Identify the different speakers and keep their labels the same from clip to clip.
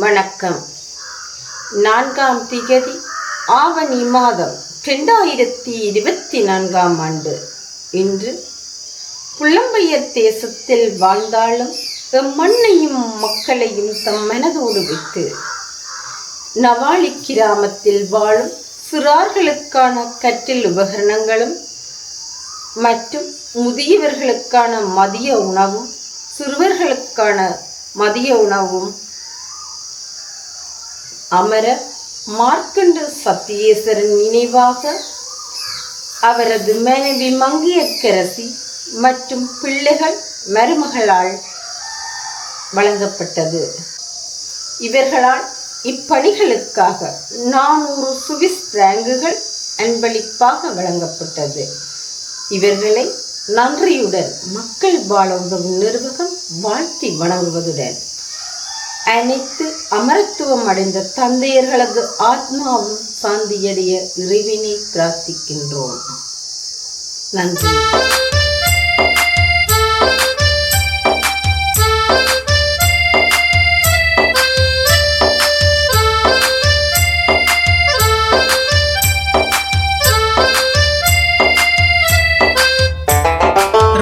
Speaker 1: வணக்கம். 4ஆம் திகதி ஆவணி மாதம் 2024ஆம் ஆண்டு. இன்று புலம்பெயர் தேசத்தில் வாழ்ந்தாலும் மண்ணையும் மக்களையும் தம் மனதோடு வைத்து நவாலி கிராமத்தில் வாழும் சிறார்களுக்கான கற்றல் உபகரணங்களும் மற்றும் முதியவர்களுக்கான மதிய உணவும் சிறுவர்களுக்கான மதிய உணவும் அமரர் மார்க்கண்ட சத்தியேஸ்வரன் நினைவாக அவரது மனைவி மங்கையர்க்கரசி மற்றும் பிள்ளைகள் மருமகளால் வழங்கப்பட்டது. இவர்களால் இப்பணிகளுக்காக 400 சுவிஸ் பிராங்குகள் அன்பளிப்பாக வழங்கப்பட்டது. இவர்களை நன்றியுடன் மக்கள் வாழ உதவும் நிர்வாகம் வாழ்த்தி வணங்குவதுடன் அனைத்து அமரத்துவம் அடைந்த தந்தையர்களது ஆத்மாவும் சாந்தியடைய இறைவனை பிரார்த்திக்கின்றோம். நன்றி.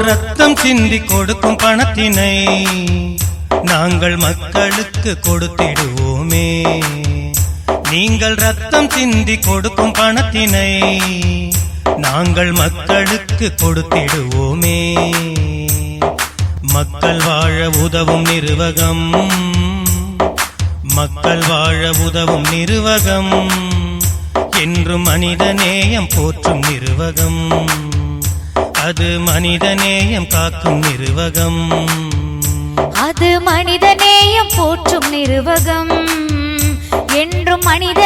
Speaker 2: ரத்தம் சிந்தி கொடுக்கும் பணத்தினை நாங்கள் மக்களுக்கு கொடுத்திடுவோமே. நீங்கள் ரத்தம் சிந்தி கொடுக்கும் பணத்தினை நாங்கள் மக்களுக்கு கொடுத்திடுவோமே. மக்கள் வாழ உதவும் நிறுவகம், மக்கள் வாழ உதவும் நிறுவகம் என்றும் மனிதநேயம் போற்றும் நிறுவகம். அது மனிதநேயம் காக்கும் நிறுவகம்,
Speaker 3: அது மனிதநேயம் போற்றும் நிறுவகம் என்றும் மனித